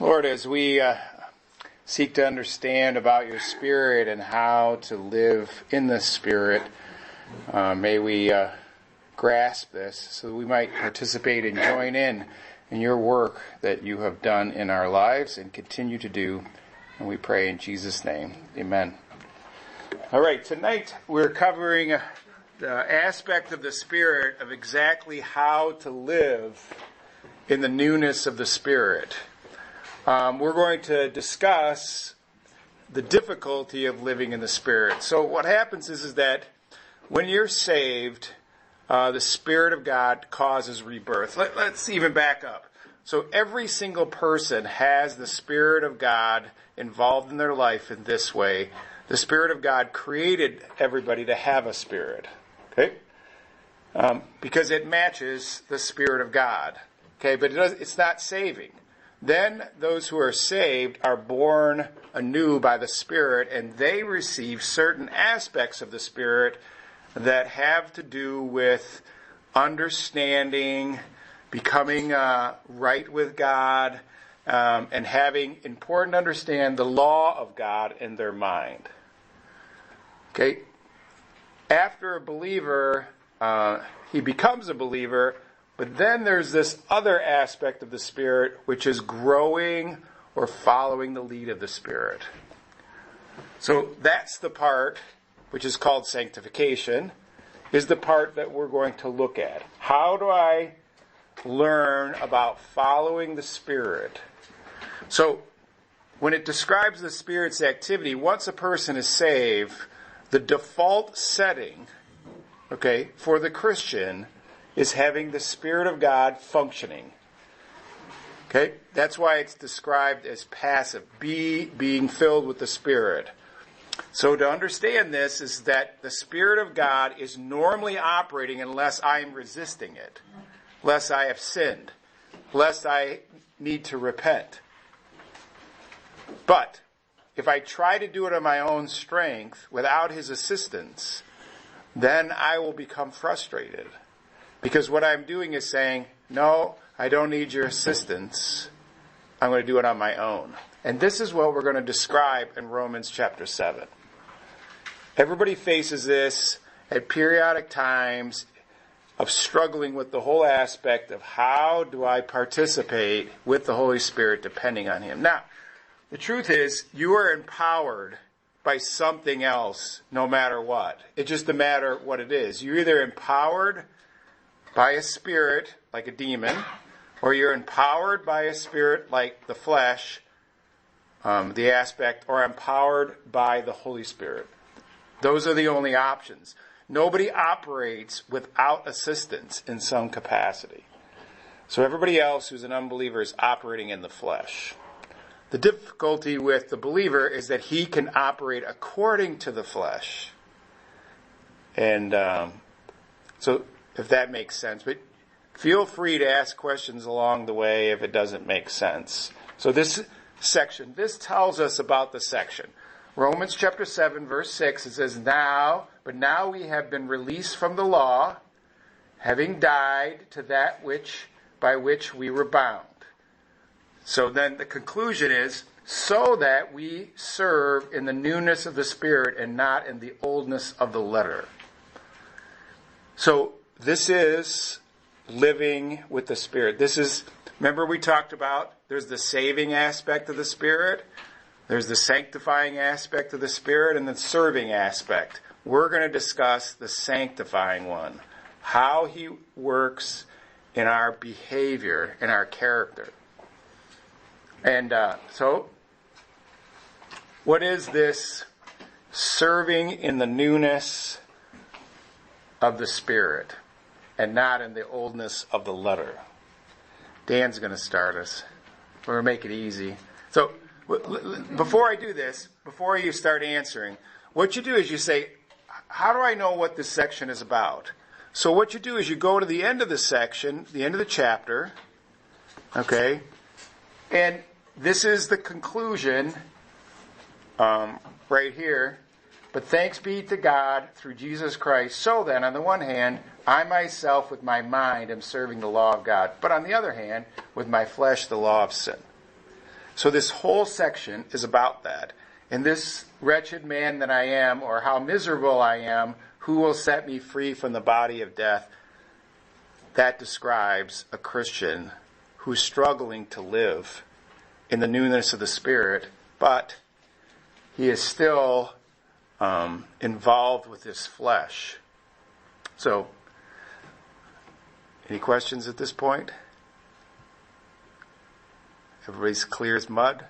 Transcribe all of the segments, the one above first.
Lord, as we seek to understand about your Spirit and how to live in the Spirit, may we grasp this so that we might participate and join in your work that you have done in our lives and continue to do. And we pray in Jesus' name. Amen. All right, tonight we're covering the aspect of the Spirit of exactly how to live in the newness of the Spirit. We're going to discuss the difficulty of living in the Spirit. So what happens is that when you're saved, the Spirit of God causes rebirth. Let's even back up. So every single person has the Spirit of God involved in their life in this way. The Spirit of God created everybody to have a spirit. Okay? Because it matches the Spirit of God. Okay, but it's not saving. Then those who are saved are born anew by the Spirit, and they receive certain aspects of the Spirit that have to do with understanding, becoming right with God, and having important to understand the law of God in their mind. Okay? After a believer, he becomes a believer, but then there's this other aspect of the Spirit, which is growing or following the lead of the Spirit. So that's the part which is called sanctification, is the part that we're going to look at. How do I learn about following the Spirit? So when it describes the Spirit's activity, once a person is saved, the default setting, okay, for the Christian is having the Spirit of God functioning. Okay? That's why it's described as passive, being filled with the Spirit. So to understand this is that the Spirit of God is normally operating unless I am resisting it, lest I have sinned, lest I need to repent. But if I try to do it on my own strength without His assistance, then I will become frustrated. Because what I'm doing is saying, no, I don't need your assistance. I'm going to do it on my own. And this is what we're going to describe in Romans chapter 7. Everybody faces this at periodic times of struggling with the whole aspect of how do I participate with the Holy Spirit depending on Him. Now, the truth is, you are empowered by something else no matter what. It's just a matter of what it is. You're either empowered by a spirit, like a demon, or you're empowered by a spirit like the flesh, the aspect, or empowered by the Holy Spirit. Those are the only options. Nobody operates without assistance in some capacity. So everybody else who's an unbeliever is operating in the flesh. The difficulty with the believer is that he can operate according to the flesh. And so if that makes sense. But feel free to ask questions along the way if it doesn't make sense. So this section, this tells us about the section. Romans chapter 7, verse 6, it says, now we have been released from the law, having died to that by which we were bound. So then the conclusion is, so that we serve in the newness of the Spirit and not in the oldness of the letter. So this is living with the Spirit. Remember we talked about, there's the saving aspect of the Spirit, there's the sanctifying aspect of the Spirit, and the serving aspect. We're going to discuss the sanctifying one, how He works in our behavior, in our character. And so, what is this serving in the newness of the Spirit and not in the oldness of the letter? Dan's going to start us. We're going to make it easy. So, before I do this, before you start answering, what you do is you say, how do I know what this section is about? So what you do is you go to the end of the section, the end of the chapter, okay, and this is the conclusion right here. But thanks be to God through Jesus Christ. So then, on the one hand, I myself with my mind am serving the law of God. But on the other hand, with my flesh, the law of sin. So this whole section is about that. And this wretched man that I am, or how miserable I am, who will set me free from the body of death? That describes a Christian who's struggling to live in the newness of the Spirit, but he is still involved with his flesh. So, any questions at this point? Everybody's clear as mud?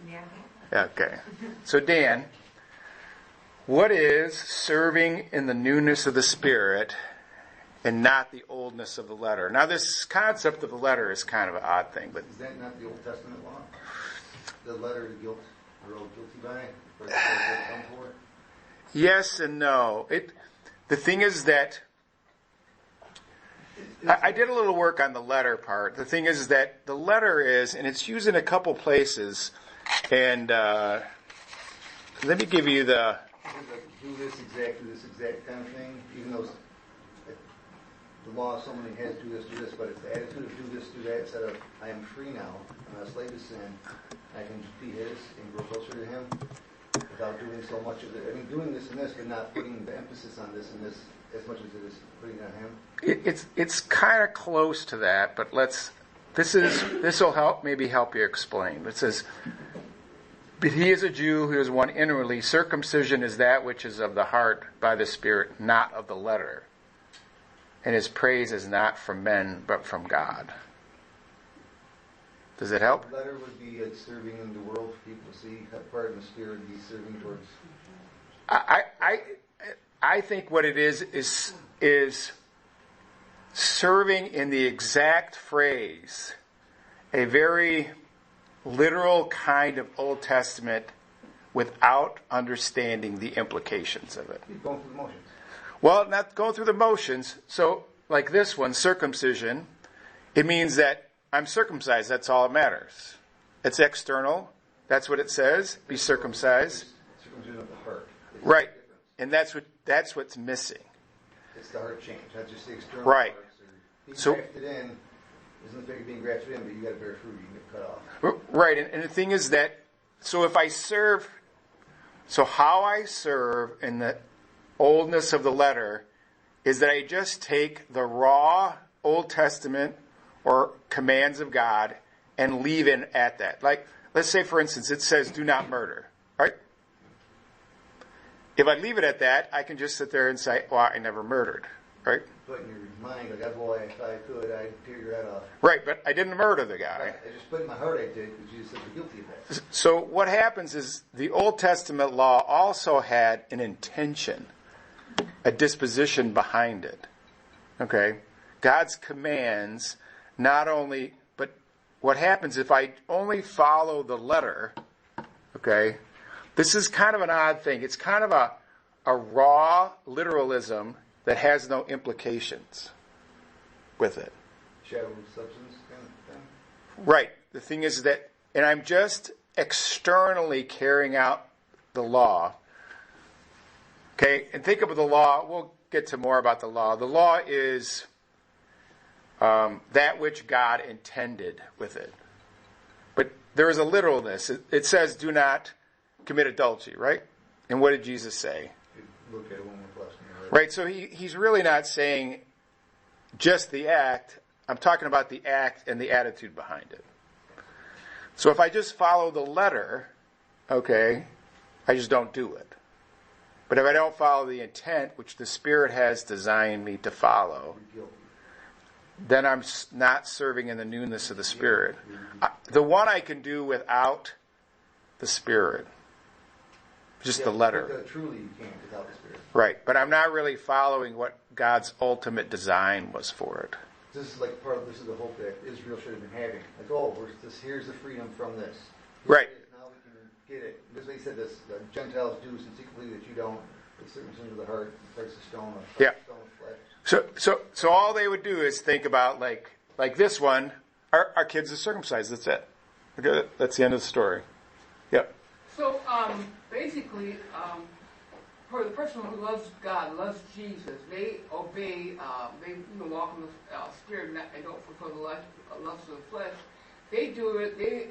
Yeah. Okay. So Dan, what is serving in the newness of the Spirit and not the oldness of the letter? Now this concept of the letter is kind of an odd thing, but is that not the Old Testament law? The letter of guilt, we're all guilty by it? Yes and no. The thing is that I did a little work on the letter part. The thing is that the letter is, and it's used in a couple places, and let me give you the... Do this exact kind of thing, even though the law of somebody has do this, but it's the attitude of do this, do that, instead of I am free now, I'm not a slave to sin, I can be his and grow closer to him without doing so much of it. I mean, doing this and this, but not putting the emphasis on this and this as much as it is putting it on him. It's kind of close to that, but this will maybe help you explain. It says, but he is a Jew who is one inwardly. Circumcision is that which is of the heart by the Spirit, not of the letter. And his praise is not from men, but from God. Does it help? The letter would be serving in the world for people to see. That part in the Spirit would be serving towards. I think what it is serving in the exact phrase, a very literal kind of Old Testament without understanding the implications of it. You're going through the motions. Well, not going through the motions. So, like this one, circumcision, it means that I'm circumcised. That's all that matters. It's external. That's what it says. Be circumcised. Circumcision of the heart. Right. And that's what's missing. It's the heart change, not just the external right. parts. Being grafted in isn't the figure being grafted in, but you got to bear fruit, you can get cut off. Right. And the thing is that, so how I serve in the oldness of the letter is that I just take the raw Old Testament or commands of God and leave it at that. Like, let's say, for instance, it says, do not murder, right? If I leave it at that, I can just sit there and say, well, I never murdered, right? Put in your mind, like, boy, if I could, I'd tear your head off. Right, but I didn't murder the guy. I just put in my heart I did, because you said you're guilty of that. So what happens is the Old Testament law also had an intention, a disposition behind it. Okay? God's commands not only, but what happens if I only follow the letter, okay? This is kind of an odd thing. It's kind of a raw literalism that has no implications with it. Shadow of substance kind of thing? Right. The thing is that, and I'm just externally carrying out the law. Okay, and think of the law. We'll get to more about the law. The law is that which God intended with it. But there is a literalness. It says, do not commit adultery, right? And what did Jesus say? Look at a woman with lust in your Right, so he's really not saying just the act. I'm talking about the act and the attitude behind it. So if I just follow the letter, okay, I just don't do it. But if I don't follow the intent, which the Spirit has designed me to follow, then I'm not serving in the newness of the Spirit. The one I can do without the Spirit, just the letter. Truly you can't without the Spirit. Right, but I'm not really following what God's ultimate design was for it. This is like this is the hope that Israel should have been having. Like, here's the freedom from this. Right. Now we can get it. This is what he said, the Gentiles do sincerely that you don't. The circumcision of the heart, breaks the stone of flesh. So all they would do is think about like this one. Our kids are circumcised. That's it. Okay, that's the end of the story. Yep. So basically, for the person who loves God, loves Jesus, they obey. They walk in the Spirit and don't fulfill the lust of the flesh. they do it. They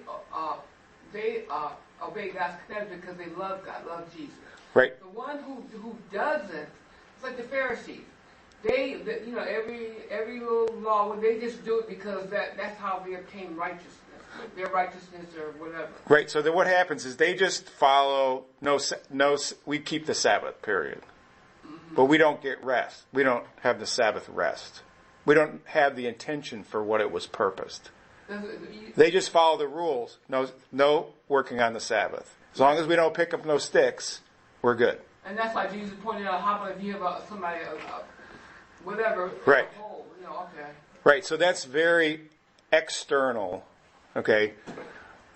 obey God's commandments because they love God, love Jesus. Right. The one who doesn't, it's like the Pharisees. They every little law, when they just do it because that's how they obtain righteousness, their righteousness or whatever. Right. So then what happens is they just follow we keep the Sabbath, period. Mm-hmm. But we don't get rest. We don't have the Sabbath rest. We don't have the intention for what it was purposed. They just follow the rules. No working on the Sabbath. As long as we don't pick up no sticks, we're good. And that's why Jesus pointed out, how about if you have somebody, whatever, right? Hole, okay. Right. So that's very external. Okay.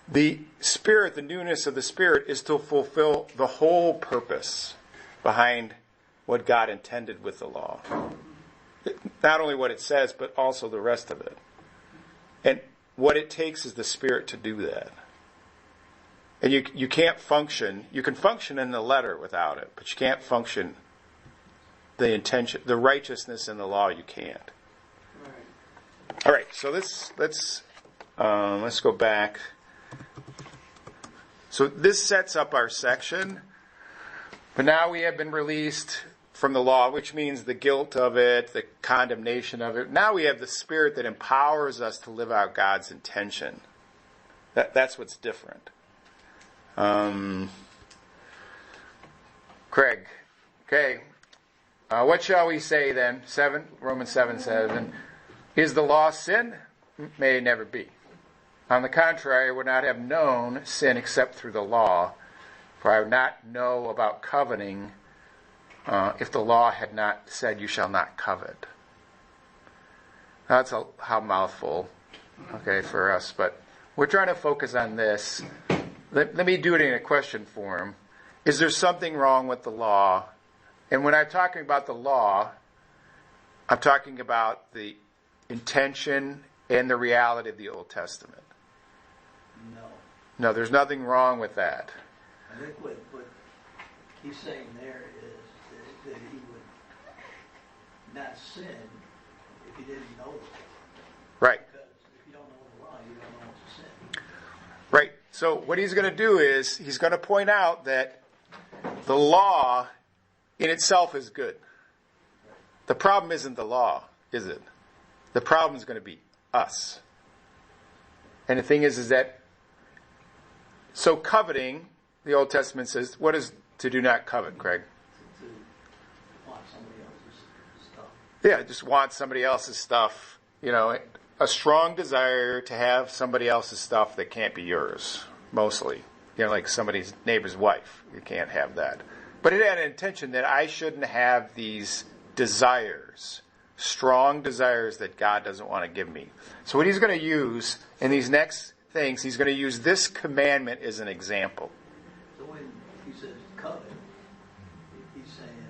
The Spirit, the newness of the Spirit, is to fulfill the whole purpose behind what God intended with the law. Not only what it says, but also the rest of it. And what it takes is the Spirit to do that. And you can't function. You can function in the letter without it, but you can't function the intention, the righteousness in the law. You can't. All right. So let's go back. So this sets up our section. But now we have been released from the law, which means the guilt of it, the condemnation of it. Now we have the Spirit that empowers us to live out God's intention. That's what's different. Craig, okay. What shall we say then? Romans 7:7. Is the law sin? May it never be. On the contrary, I would not have known sin except through the law, for I would not know about coveting if the law had not said, you shall not covet. That's how mouthful, okay, for us. But we're trying to focus on this. Let me do it in a question form. Is there something wrong with the law? And when I'm talking about the law, I'm talking about the intention and the reality of the Old Testament. No, there's nothing wrong with that. I think what he's saying there is that he would not sin if he didn't know the law. Right. Because if you don't know the law, you don't know what's a sin. Right. So what he's going to do is he's going to point out that the law in itself is good. The problem isn't the law, is it? The problem is going to be us. And the thing is that, so coveting, the Old Testament says, what is to do not covet, Craig? To want somebody else's stuff. Yeah, just want somebody else's stuff. A strong desire to have somebody else's stuff that can't be yours, mostly. Like somebody's neighbor's wife. You can't have that. But it had an intention that I shouldn't have these desires, strong desires that God doesn't want to give me. So what he's going to use in these next things, he's going to use this commandment as an example. So when he says covet, he's saying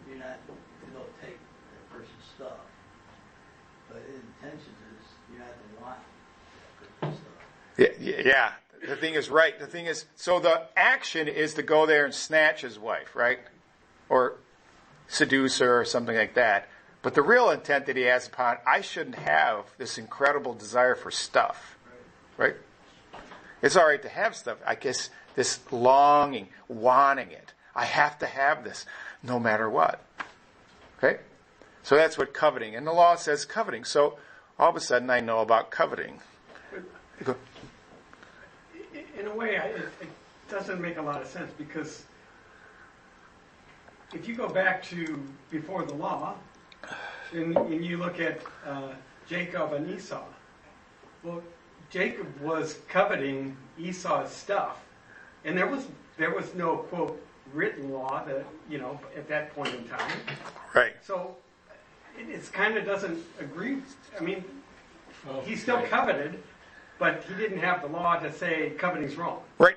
you're not to go take that person's stuff. But his intention is you're not to want that person's stuff. Yeah. The thing is right. The thing is, so the action is to go there and snatch his wife, right? Or seduce her or something like that. But the real intent that he has upon, I shouldn't have this incredible desire for stuff, right? It's all right to have stuff. I guess this longing, wanting it. I have to have this no matter what. Okay? So that's what coveting. And the law says coveting. So all of a sudden I know about coveting. Go. In a way, it doesn't make a lot of sense, because if you go back to before the law, and you look at Jacob and Esau, well, Jacob was coveting Esau's stuff, and there was no, quote, written law that, at that point in time. Right. So it kind of doesn't agree. I mean, he still coveted, but he didn't have the law to say coveting's wrong. Right.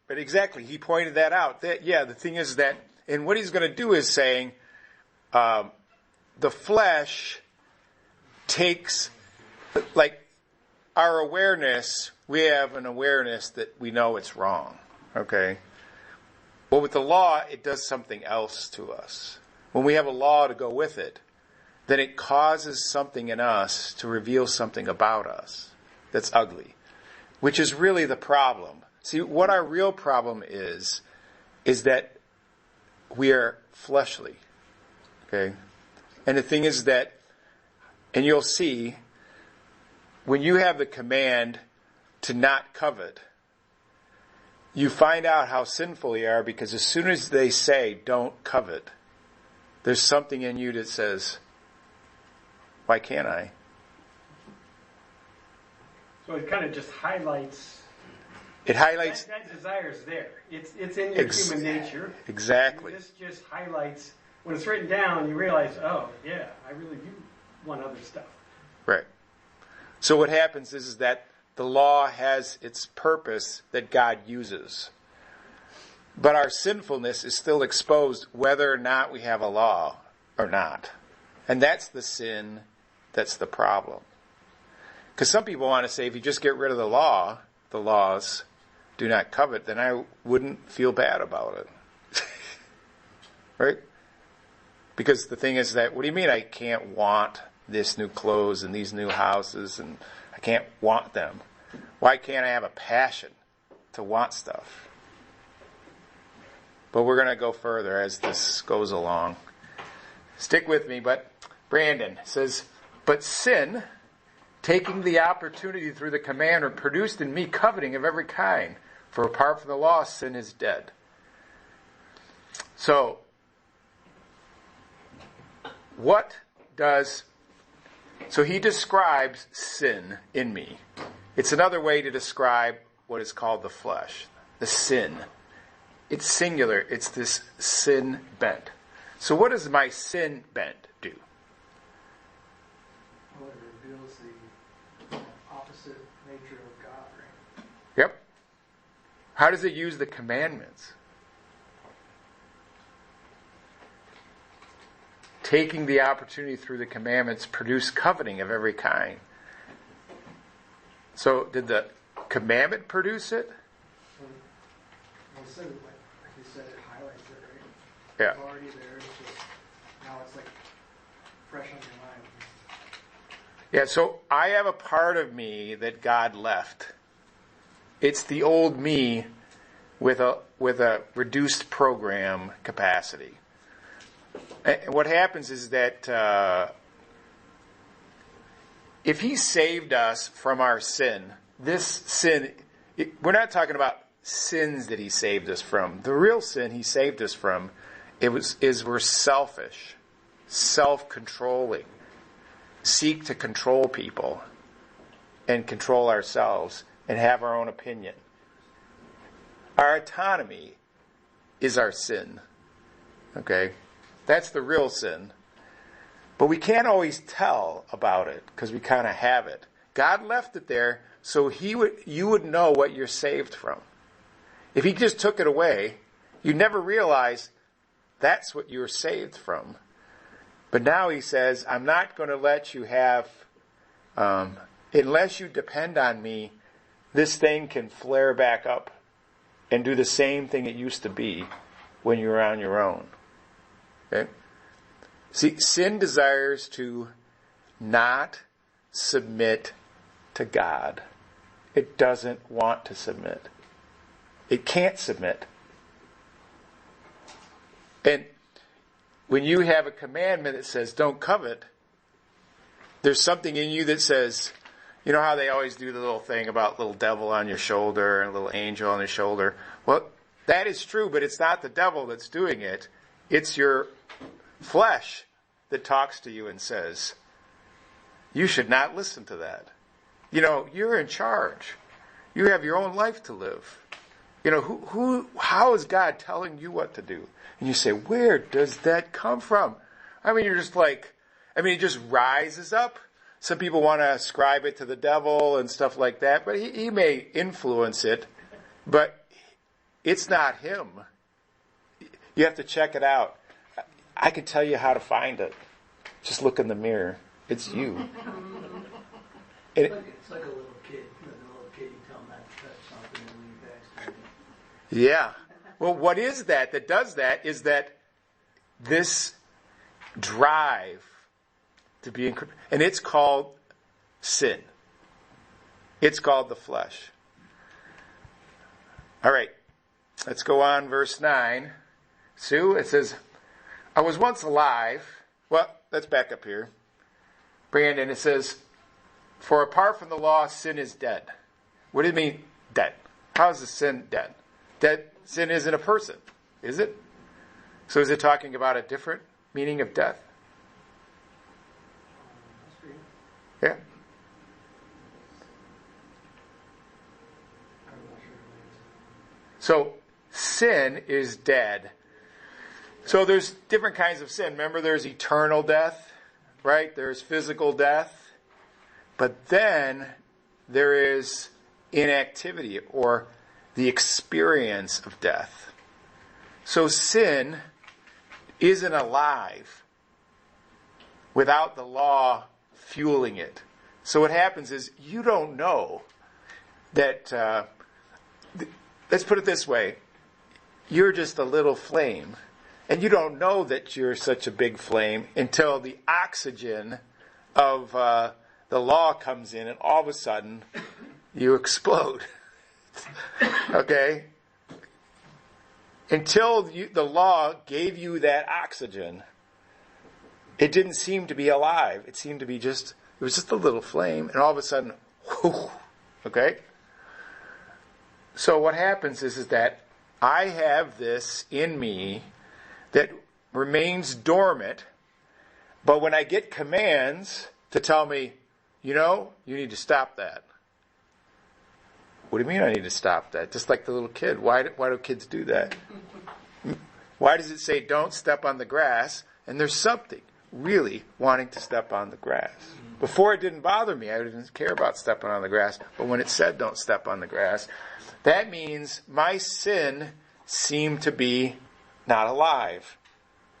But exactly, he pointed that out. The thing is that, and what he's going to do is saying, the flesh takes, like, our awareness, we have an awareness that we know it's wrong, okay? But with the law, it does something else to us. When we have a law to go with it, then it causes something in us to reveal something about us. that's ugly, which is really the problem. See, what our real problem is that we are fleshly. Okay? And the thing is that, and you'll see, when you have the command to not covet, you find out how sinful you are, because as soon as they say, don't covet, there's something in you that says, why can't I? So it kind of just highlights. It highlights. That desire is there. It's in your human nature. Exactly. This just highlights, when it's written down, you realize, oh, yeah, I really do want other stuff. Right. So what happens is that the law has its purpose that God uses. But our sinfulness is still exposed whether or not we have a law or not. And that's the sin, that's the problem. Because some people want to say, if you just get rid of the laws, do not covet, then I wouldn't feel bad about it. Right? Because the thing is that, what do you mean I can't want this new clothes and these new houses, and I can't want them? Why can't I have a passion to want stuff? But we're going to go further as this goes along. Stick with me, but Brandon says, but sin, taking the opportunity through the commandment, produced in me coveting of every kind. For apart from the law, sin is dead. So, so he describes sin in me. It's another way to describe what is called the flesh, the sin. It's singular. It's this sin bent. So what does my sin bent do? Well, it reveals the opposite nature of God, right? Yep. How does it use the commandments? Taking the opportunity through the commandments produce coveting of every kind. So did the commandment produce it? Well, it said, like you said, it highlights it, right? Yeah. It's already there. It's just, now it's like fresh on your mind. Yeah, so I have a part of me that God left. It's the old me with a reduced program capacity. And what happens is that if he saved us from our sin, this sin, we're not talking about sins that he saved us from. The real sin he saved us from is we're selfish, self-controlling, seek to control people and control ourselves and have our own opinion. Our autonomy is our sin. Okay? That's the real sin. But we can't always tell about it because we kind of have it. God left it there so you would know what you're saved from. If he just took it away, you'd never realize that's what you were saved from. But now he says, I'm not going to let you have, unless you depend on me, this thing can flare back up and do the same thing it used to be when you were on your own. Okay? See, sin desires to not submit to God. It doesn't want to submit. It can't submit. And when you have a commandment that says don't covet, there's something in you that says, you know how they always do the little thing about little devil on your shoulder and a little angel on your shoulder? Well, that is true, but it's not the devil that's doing it. It's your flesh that talks to you and says, you should not listen to that. You know, you're in charge. You have your own life to live. You know, how is God telling you what to do? And you say, where does that come from? I mean, you're just like, it just rises up. Some people want to ascribe it to the devil and stuff like that, but he may influence it, but it's not him. You have to check it out. I can tell you how to find it. Just look in the mirror. It's you. It's like a little kid. You tell them not to touch something and when you backstab it. Yeah. Well, what is that does that is that this drive to be and it's called sin. It's called the flesh. All right. Let's go on, verse 9. Sue, it says, I was once alive. Well, let's back up here. Brandon, it says, for apart from the law, sin is dead. What do you mean, dead? How is the sin dead? Dead sin isn't a person, is it? So is it talking about a different meaning of death? Yeah. So sin is dead. So there's different kinds of sin. Remember, there's eternal death, right? There's physical death. But then there is inactivity or the experience of death. So sin isn't alive without the law fueling it. So what happens is you don't know that, let's put it this way, you're just a little flame. And you don't know that you're such a big flame until the oxygen of the law comes in and all of a sudden you explode. Okay? Until the law gave you that oxygen, it didn't seem to be alive. It seemed to be it was just a little flame, and all of a sudden, whoo, okay? So what happens is that I have this in me that remains dormant, but when I get commands to tell me, you need to stop that. What do you mean I need to stop that? Just like the little kid. Why do kids do that? Why does it say don't step on the grass? And there's something really wanting to step on the grass. Before it didn't bother me. I didn't care about stepping on the grass. But when it said don't step on the grass, that means my sin seemed to be not alive.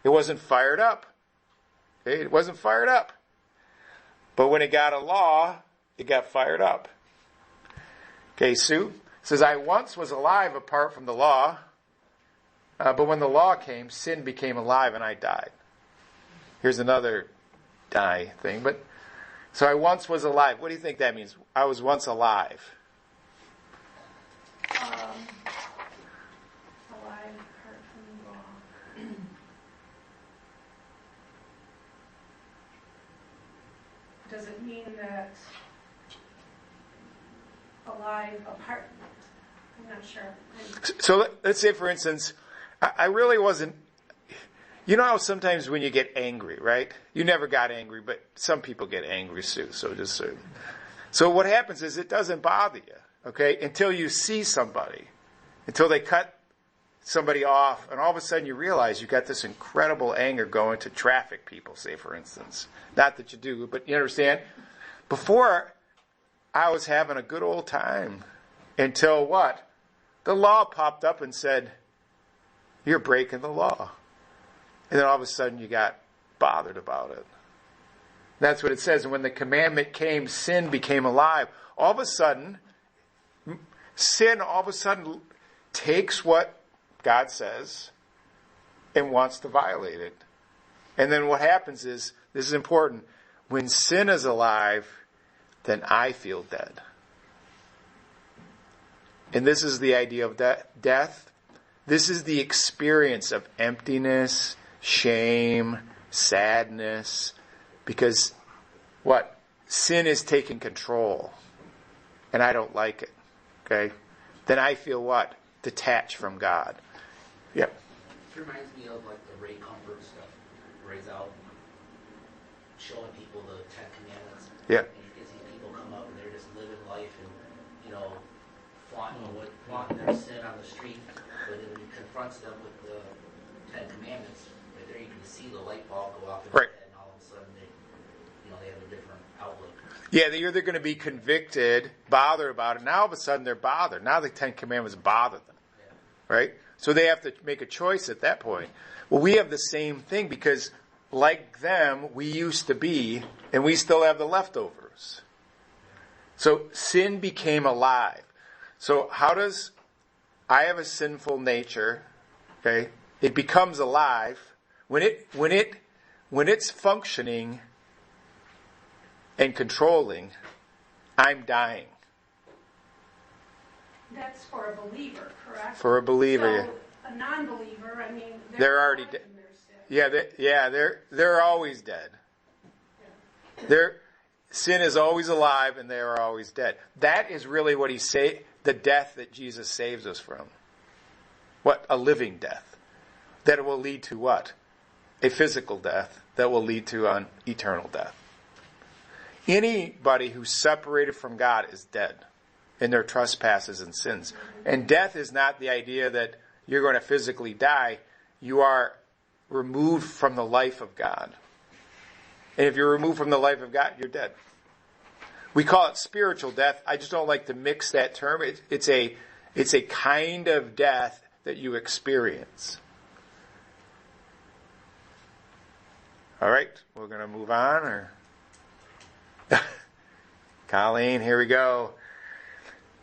It wasn't fired up. Okay? It wasn't fired up. But when it got a law, it got fired up. Okay, Sue says, I once was alive apart from the law, but when the law came, sin became alive and I died. Here's another die thing. So I once was alive. What do you think that means? I was once alive. Alive apart from the law. Does it mean that alive apart? I'm not sure. So let's say, for instance, I really wasn't. You know how sometimes when you get angry, right? You never got angry, but some people get angry too. So what happens is it doesn't bother you, okay, until you see somebody, until they cut somebody off, and all of a sudden you realize you got this incredible anger going to traffic people, say, for instance. Not that you do, but you understand? Before, I was having a good old time until what? The law popped up and said, you're breaking the law. And then all of a sudden you got bothered about it. That's what it says. And when the commandment came, sin became alive. All of a sudden, sin takes what God says and wants to violate it. And then what happens is, this is important, when sin is alive, then I feel dead. And this is the idea of death. This is the experience of emptiness, shame, sadness, because what? Sin is taking control, and I don't like it, okay? Then I feel what? Detached from God. Yep. It reminds me of like the Ray Comfort stuff, where he's out showing people the Ten Commandments. Yeah. And you can see people come up and they're just living life and, flaunting their sin on the street, but then when he confronts them with the Ten Commandments, right there you can see the light bulb go off in their head, and all of a sudden they have a different outlook. Yeah, they're either going to be convicted, bothered about it. Now all of a sudden they're bothered. Now the Ten Commandments bother them. Yeah. Right? So they have to make a choice at that point. Well, we have the same thing because like them, we used to be, and we still have the leftovers. So sin became alive. So I have a sinful nature, okay? It becomes alive. When it's functioning and controlling, I'm dying. That's for a believer, correct? For a believer, So, a non-believer, I mean, They're already alive dead. in their sin. they're always dead. Sin is always alive, and they are always dead. That is really what the death that Jesus saves us from. What? A living death. That will lead to what? A physical death that will lead to an eternal death. Anybody who's separated from God is dead in their trespasses and sins. And death is not the idea that you're going to physically die. You are removed from the life of God. And if you're removed from the life of God, you're dead. We call it spiritual death. I just don't like to mix that term. It's a kind of death that you experience. All right, we're going to move on. Or Colleen, here we go.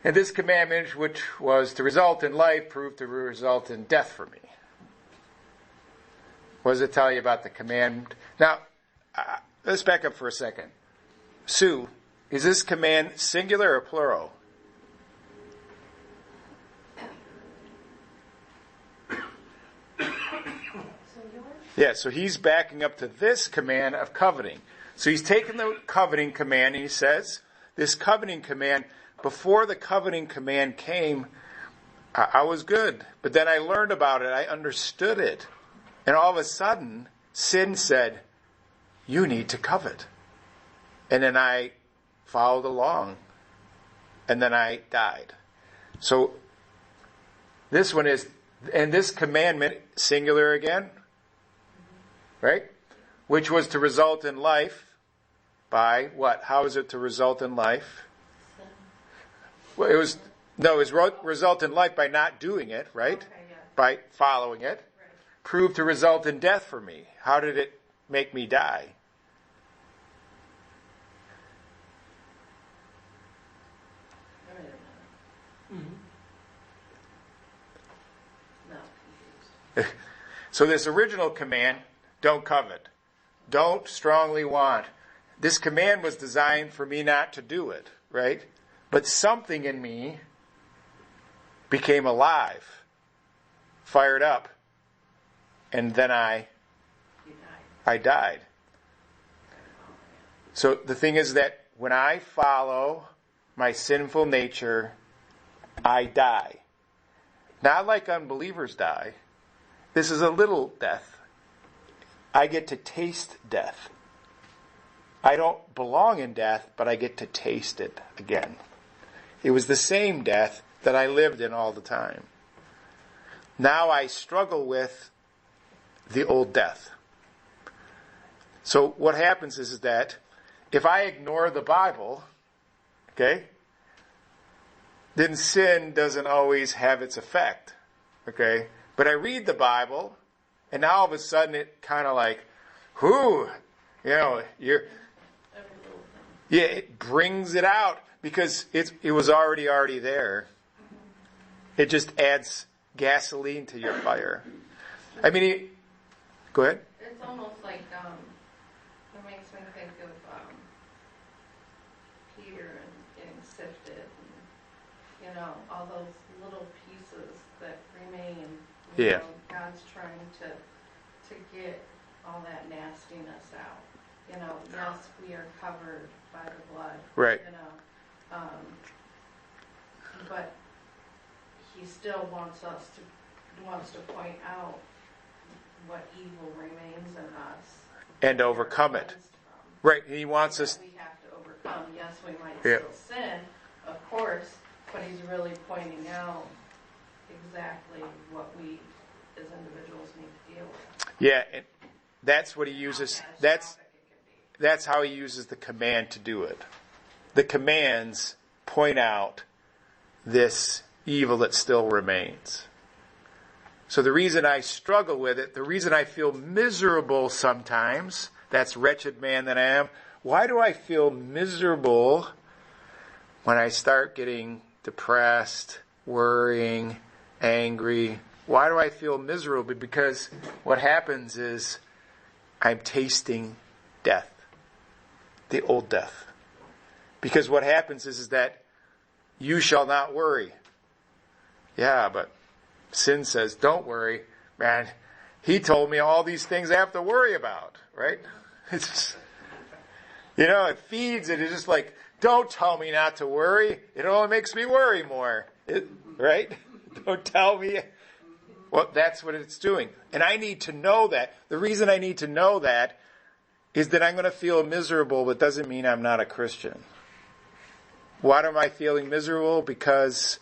And this commandment, which was to result in life, proved to result in death for me. What does it tell you about the command? Now, let's back up for a second. Sue, is this command singular or plural? Yeah, so he's backing up to this command of coveting. So he's taken the coveting command and he says, this coveting command, before the coveting command came, I was good. But then I learned about it. I understood it. And all of a sudden, sin said, you need to covet. And then I followed along. And then I died. So this one is, and this commandment, singular again, right? Which was to result in life by what? How is it to result in life? Well, it was result in life by not doing it, right? Okay, yeah. By following it. Right. Proved to result in death for me. How did it make me die? So this original command, don't covet. Don't strongly want. This command was designed for me not to do it, right? But something in me became alive, fired up, and then I died. So the thing is that when I follow my sinful nature, I die. Not like unbelievers die. This is a little death. I get to taste death. I don't belong in death, but I get to taste it again. It was the same death that I lived in all the time. Now I struggle with the old death. So what happens is that if I ignore the Bible, okay, then sin doesn't always have its effect, okay? But I read the Bible, and now all of a sudden it kind of like, it brings it out because it was already there. It just adds gasoline to your fire. I mean, go ahead. It's almost like, it makes me think of Peter and getting sifted, and, all those little pieces that remain. Yeah. God's trying to get all that nastiness out. Yes, we are covered by the blood. Right. But He still wants to point out what evil remains in us. And overcome it. Right. He wants us. We have to overcome. Yes, we might Yeah. still sin, of course, but He's really pointing out exactly what we as individuals need to deal with. Yeah, and that's what He uses. That's how He uses the command to do it. The commands point out this evil that still remains. So the reason I struggle with it, the reason I feel miserable sometimes, that's wretched man that I am. Why do I feel miserable when I start getting depressed, worrying, angry? Why do I feel miserable? Because what happens is I'm tasting death, the old death. Because what happens is that you shall not worry. Yeah, but sin says, don't worry, man. He told me all these things I have to worry about, right? It's just, it feeds it. It's just like, don't tell me not to worry. It only makes me worry more, right? Don't tell me. Well, that's what it's doing. And I need to know that. The reason I need to know that is that I'm going to feel miserable, but doesn't mean I'm not a Christian. Why am I feeling miserable? Because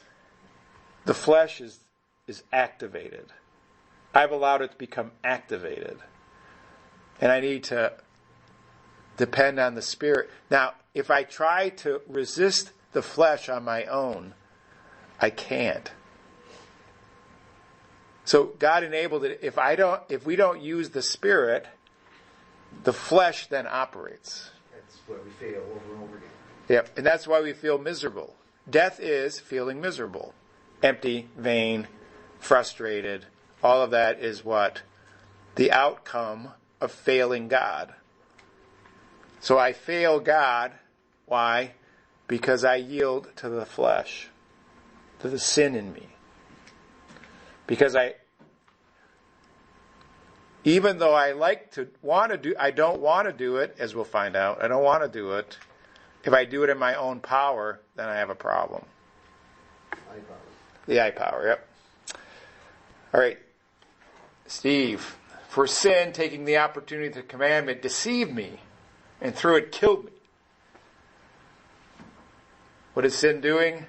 the flesh is activated. I've allowed it to become activated. And I need to depend on the Spirit. Now, if I try to resist the flesh on my own, I can't. So God enabled it. If we don't use the Spirit, the flesh then operates. That's where we fail over and over again. Yep, and that's why we feel miserable. Death is feeling miserable. Empty, vain, frustrated. All of that is what? The outcome of failing God. So I fail God. Why? Because I yield to the flesh, to the sin in me. Because even though I I don't want to do it, as we'll find out. I don't want to do it. If I do it in my own power, then I have a problem. I power. The I power, yep. All right. Steve, for sin, taking the opportunity of the commandment, deceived me, and through it killed me. What is sin doing?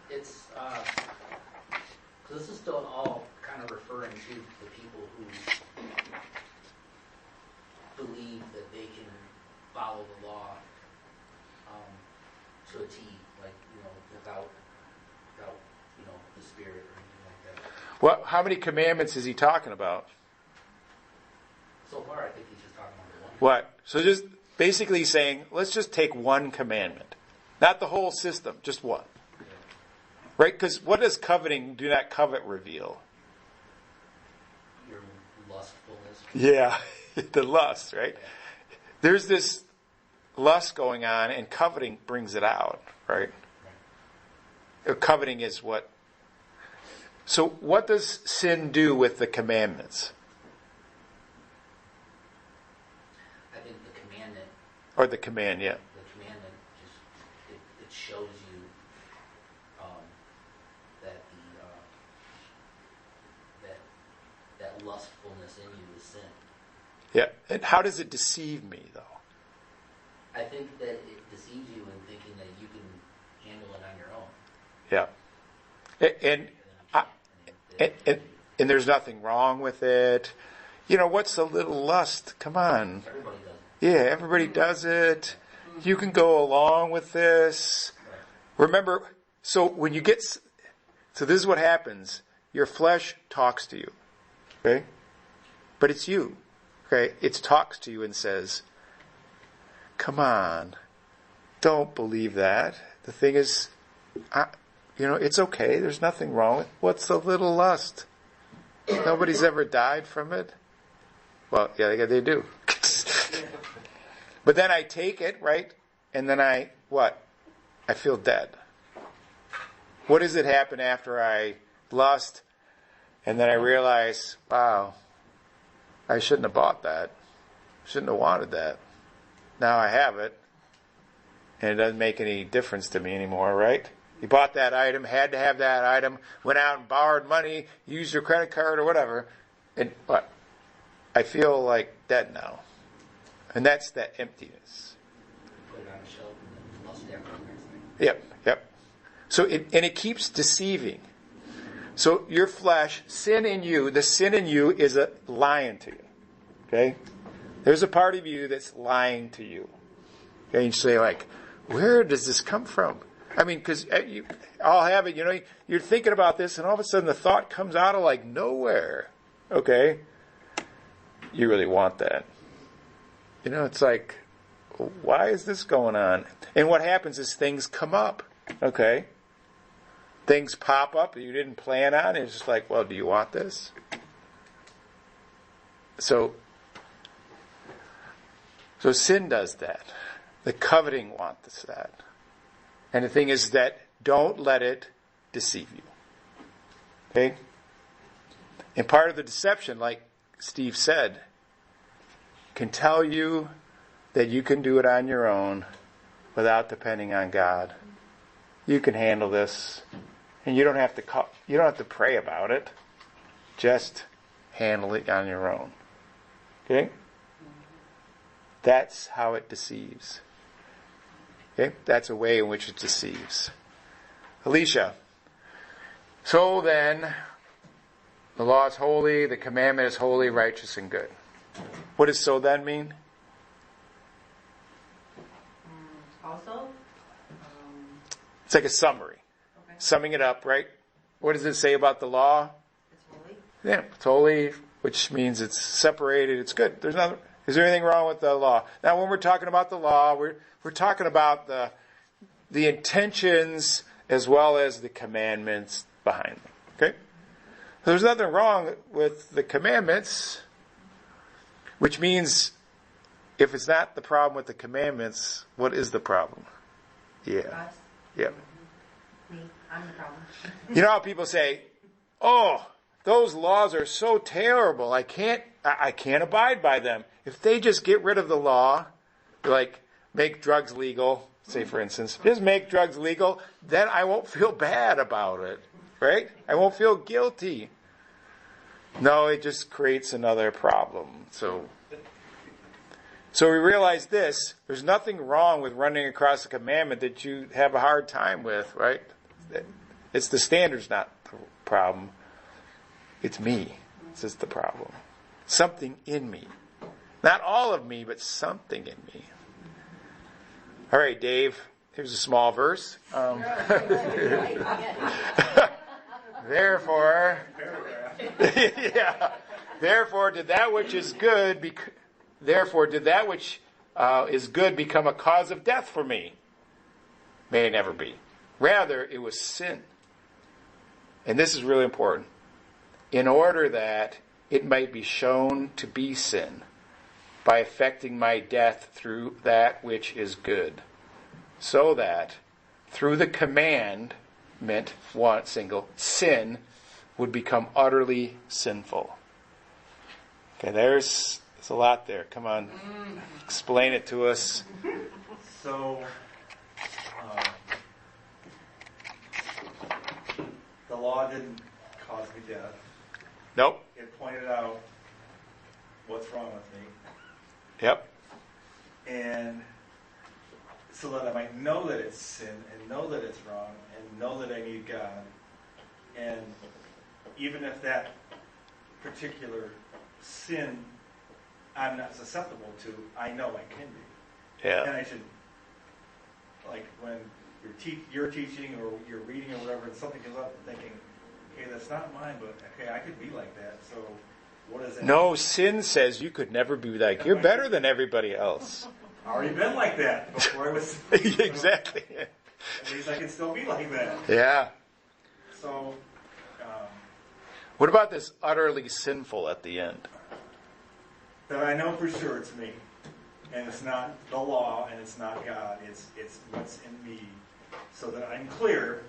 It's, so this is still all kind of referring to the people who believe that they can follow the law to a T, like, without the Spirit or anything like that. Well, how many commandments is he talking about? So far, I think he's just talking about the one. What? So just basically saying, let's just take one commandment. Not the whole system, just one. Yeah. Right? Because what does coveting, do not covet, reveal? Your lustfulness. Yeah, the lust, right? There's this lust going on, and coveting brings it out, right? Coveting is what? So what does sin do with the commandments? I think the commandment. Or the command, yeah. The commandment just it shows you that that lustfulness in you is sin. Yeah. And how does it deceive me, though? I think that it deceives you in thinking that you can handle it on your own. Yeah. And there's nothing wrong with it. What's a little lust? Come on. Everybody does it. Yeah, everybody does it. You can go along with this. Right. Remember, so this is what happens. Your flesh talks to you. Okay? But it's you. Okay? It talks to you and says, come on. Don't believe that. The thing is, it's okay. There's nothing wrong with it. What's a little lust? Nobody's ever died from it. Well, yeah, they do. But then I take it, right? And then I feel dead. What does it happen after I lust? And then I realize, wow, I shouldn't have bought that. Shouldn't have wanted that. Now I have it. And it doesn't make any difference to me anymore, right? You bought that item, had to have that item, went out and borrowed money, used your credit card or whatever. And what? I feel like dead now. And that's that emptiness. Put it on a shelf and then lust after the next thing. Yep. So it keeps deceiving. So your flesh, sin in you, the sin in you is lying to you. Okay? There's a part of you that's lying to you. Okay? And you say like, where does this come from? I mean, because you all have it, you're thinking about this and all of a sudden the thought comes out of like nowhere. Okay? You really want that. It's like, why is this going on? And what happens is things come up. Okay? Things pop up that you didn't plan on. It's just like, well, do you want this? So sin does that. The coveting wants that. And the thing is that don't let it deceive you. Okay? And part of the deception, like Steve said, can tell you that you can do it on your own without depending on God. You can handle this, and you don't have to pray about it. Just handle it on your own. Okay? That's how it deceives. Okay? That's a way in which it deceives. Alicia. So then, the law is holy, the commandment is holy, righteous, and good. What does so then mean? Also? It's like a summary. Okay. Summing it up, right? What does it say about the law? It's holy. Yeah, it's holy, which means it's separated, it's good. Is there anything wrong with the law? Now, when we're talking about the law, we're talking about the intentions as well as the commandments behind them. Okay? There's nothing wrong with the commandments, which means if it's not the problem with the commandments, what is the problem? Yeah. Us. Yeah. Me. I'm the problem. You know how people say, "Oh, those laws are so terrible. I can't abide by them." If they just get rid of the law, like make drugs legal, say for instance, just make drugs legal, then I won't feel bad about it, right? I won't feel guilty. No, it just creates another problem. So we realize this, there's nothing wrong with running across a commandment that you have a hard time with, right? It's the standard's not the problem. It's me. This is the problem. Something in me. Not all of me, but something in me. All right, Dave, here's a small verse. Therefore, Therefore, did that which is good become a cause of death for me? May it never be. Rather, it was sin. And this is really important. In order that it might be shown to be sin by effecting my death through that which is good, so that through the commandment, one single, sin would become utterly sinful. Okay, there's a lot there. Come on, explain it to us. So, the law didn't cause me death. Nope. It pointed out what's wrong with me. Yep. And so that I might know that it's sin and know that it's wrong and know that I need God. And even if that particular sin I'm not susceptible to, I know I can be. Yeah. And I should, like when you're teaching or you're reading or whatever, and something comes up, thinking, okay, that's not mine, but okay, I could be like that. So what is it? No, sin says you could never be like. You're better than everybody else. I've already been like that before I was. Exactly. At least I can still be like that. Yeah. So. What about this utterly sinful at the end? That I know for sure it's me, and it's not the law, and it's not God. It's what's in me, so that I'm clear.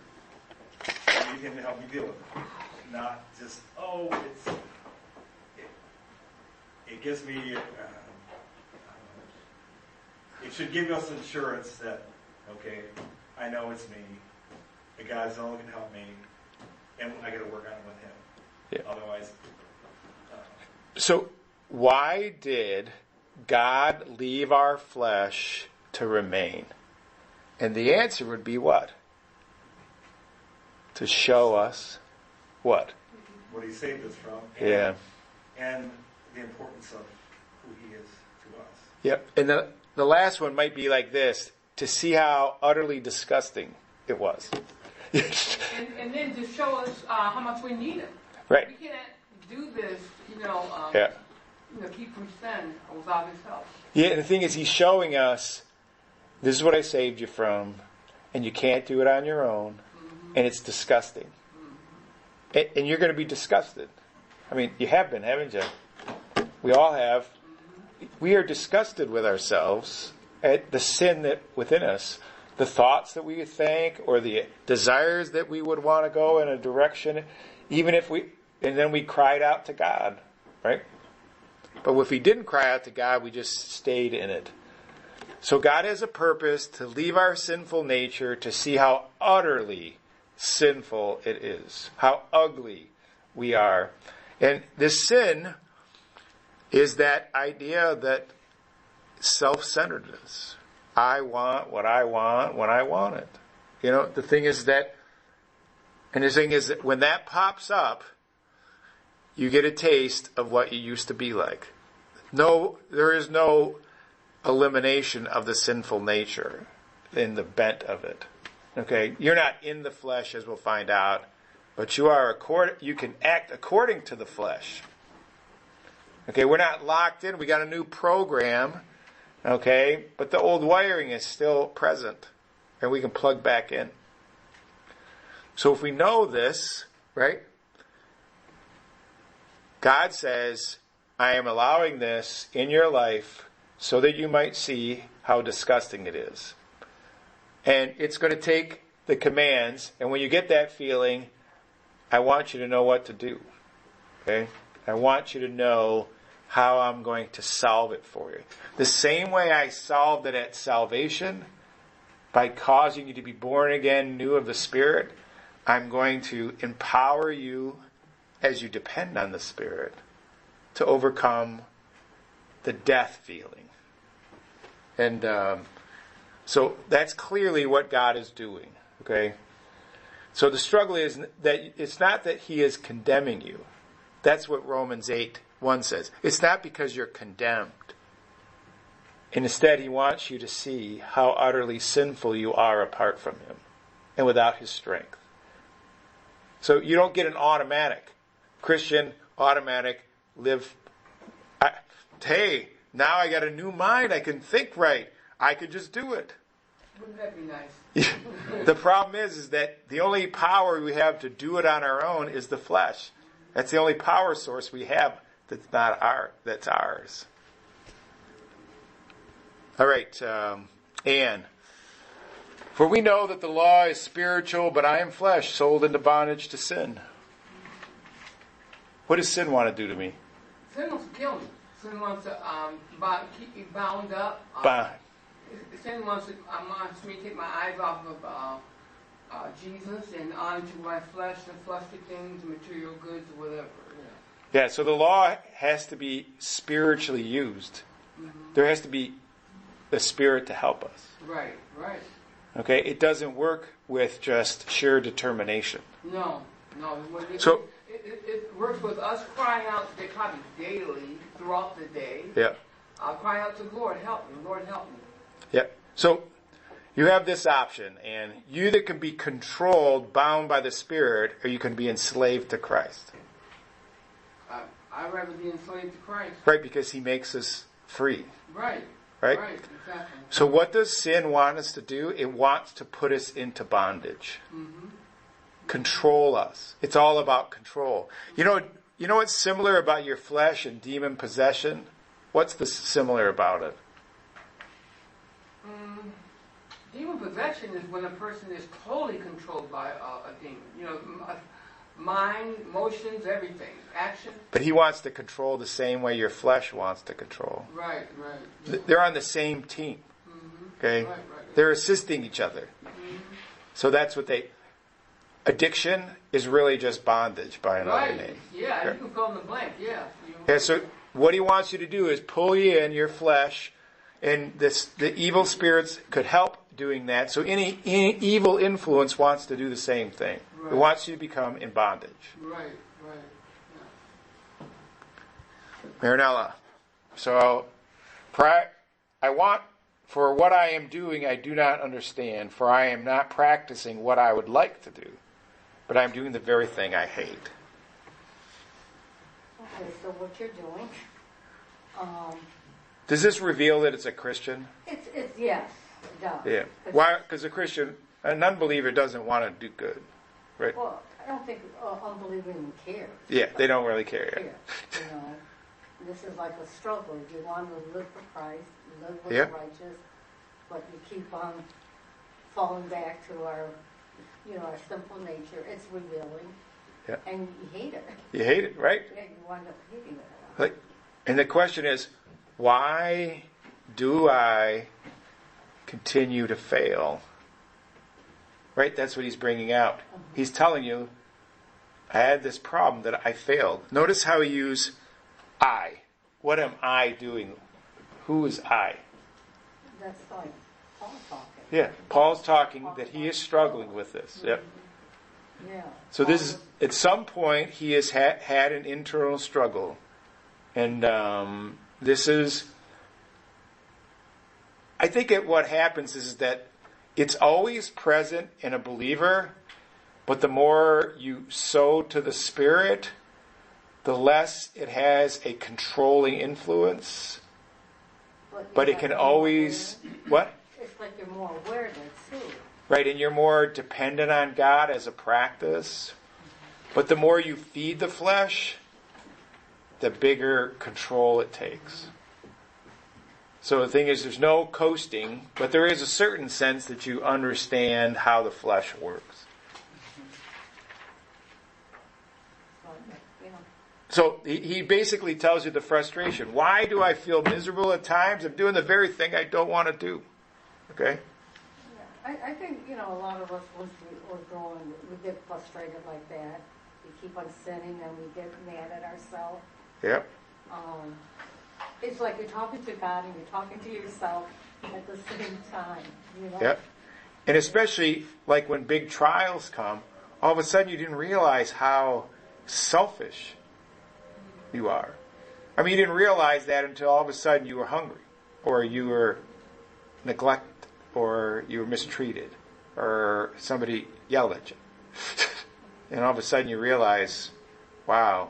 I need Him to help me deal with it, not just it gives me. It should give us assurance that okay, I know it's me. The God's the only one who can help me, and I got to work on it with Him. Yeah. Otherwise. So, why did God leave our flesh to remain? And the answer would be what? To show us what? What He saved us from. And the importance of who He is to us. Yep. And the last one might be like this, to see how utterly disgusting it was. and then to show us how much we need Him. Right. We can't do this, keep from sin without His help. Yeah, and the thing is, He's showing us, this is what I saved you from, and you can't do it on your own, and it's disgusting. And you're going to be disgusted. I mean, you have been, haven't you? We all have. We are disgusted with ourselves at the sin that within us. the thoughts that we think or the desires that we would want to go in a direction, and then we cried out to God, right? But if we didn't cry out to God, we just stayed in it. So God has a purpose to leave our sinful nature to see how utterly sinful it is, how ugly we are. And this sin is that idea that self-centeredness. I want what I want when I want it. The thing is that when that pops up, you get a taste of what you used to be like. No, there is no elimination of the sinful nature in the bent of it. Okay, you're not in the flesh, as we'll find out, but you can act according to the flesh. Okay, we're not locked in. We got a new program. Okay, but the old wiring is still present, and we can plug back in. So if we know this, right? God says, I am allowing this in your life so that you might see how disgusting it is. And it's going to take the commands, and when you get that feeling, I want you to know what to do. Okay? I want you to know how I'm going to solve it for you. The same way I solved it at salvation, by causing you to be born again, new of the Spirit, I'm going to empower you as you depend on the Spirit to overcome the death feeling. And so that's clearly what God is doing. Okay? So the struggle is that it's not that He is condemning you. That's what Romans 8:1 says. It's not because you're condemned. And instead, He wants you to see how utterly sinful you are apart from Him and without His strength. So you don't get an automatic Christian, automatic, live. Hey, now I got a new mind. I can think right. I could just do it. Wouldn't that be nice? The problem is that the only power we have to do it on our own is the flesh. That's the only power source we have that's ours. All right, Anne. For we know that the law is spiritual, but I am flesh, sold into bondage to sin. What does sin want to do to me? Sin wants to kill me. Sin wants to keep me bound up. Sin wants me to take my eyes off of Jesus and onto my flesh, the fleshly things, the material goods, or whatever. Yeah, so the law has to be spiritually used. Mm-hmm. There has to be the Spirit to help us. Right. Okay, it doesn't work with just sheer determination. No. So it works with us crying out probably daily throughout the day. Yeah. Cry out to the Lord, help me. Lord, help me. Yeah. So you have this option, and you either can be controlled, bound by the Spirit, or you can be enslaved to Christ. I'd rather be enslaved to Christ. Right, because He makes us free. Right, exactly. So what does sin want us to do? It wants to put us into bondage. Mm-hmm. Control us. It's all about control. You know what's similar about your flesh and demon possession? What's similar about it? Demon possession is when a person is totally controlled by a demon. Mind, emotions, everything, action. But He wants to control the same way your flesh wants to control. Right. They're on the same team. Mm-hmm. Okay? Right. They're assisting each other. Mm-hmm. So that's what addiction is really just bondage by another name. Yeah, you can fill in the blank, yeah. So what He wants you to do is pull you in your flesh, and the evil spirits could help doing that. So any evil influence wants to do the same thing. Right. It wants you to become in bondage. Right. Yeah. Marinella. So for what I am doing, I do not understand, for I am not practicing what I would like to do, but I am doing the very thing I hate. Okay, so what you're doing. Does this reveal that it's a Christian? It's yes, it does. Yeah. Why? Because an unbeliever doesn't want to do good, right? Well, I don't think unbeliever even cares. Yeah, they don't really care. This is like a struggle. You want to live for Christ, live with the righteous, but you keep on falling back to our, our simple nature. It's revealing. Yeah. And you hate it. You hate it, right? Yeah, you wind up hating it. Like, and the question is, why do I continue to fail? Right? That's what he's bringing out. He's telling you, I had this problem that I failed. Notice how he used I. What am I doing? Who is I? That's like Paul talking. Yeah, Paul's talking that he is struggling with this. Yep. Yeah. So this is, at some point, he has had an internal struggle. And this is, I think what happens is that it's always present in a believer, but the more you sow to the Spirit, the less it has a controlling influence. But it can always, what? It's like you're more aware of it too. Right, and you're more dependent on God as a practice. But the more you feed the flesh, the bigger control it takes. So the thing is, there's no coasting, but there is a certain sense that you understand how the flesh works. So he basically tells you the frustration. Why do I feel miserable at times? I'm doing the very thing I don't want to do. Okay? I think, a lot of us, once we're growing, we get frustrated like that. We keep on sinning and we get mad at ourselves. Yep. It's like you're talking to God and you're talking to yourself at the same time. Yep. And especially like when big trials come, all of a sudden you didn't realize how selfish you are. I mean, you didn't realize that until all of a sudden you were hungry, or you were neglected, or you were mistreated, or somebody yelled at you. And all of a sudden you realize, wow,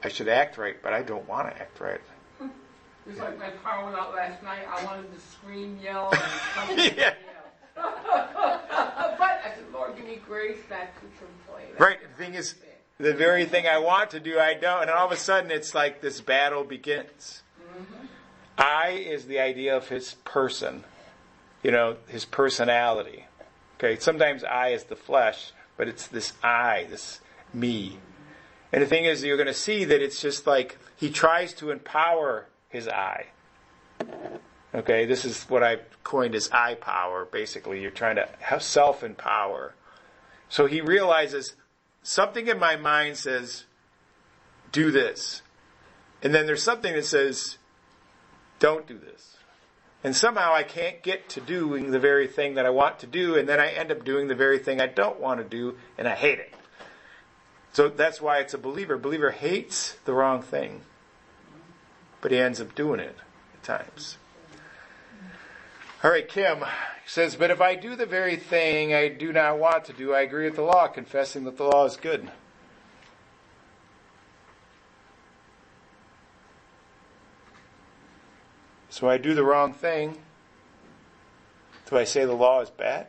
I should act right, but I don't want to act right. Just like my car went out last night, I wanted to scream, yell, and come and Yeah. yell. But I said, Lord, give me grace not to complain. Right, the thing is, the very thing I want to do, I don't. And all of a sudden, it's like this battle begins. Mm-hmm. I is the idea of his person, his personality. Okay, sometimes I is the flesh, but it's this I, this me. And the thing is, you're going to see that it's just like he tries to empower his I. Okay, this is what I've coined as I power. Basically, you're trying to have self-empower. So he realizes, something in my mind says, do this. And then there's something that says, don't do this. And somehow I can't get to doing the very thing that I want to do, and then I end up doing the very thing I don't want to do, and I hate it. So that's why it's a believer. A believer hates the wrong thing, but he ends up doing it at times. All right, Kim says, but if I do the very thing I do not want to do, I agree with the law, confessing that the law is good. So I do the wrong thing. Do I say the law is bad?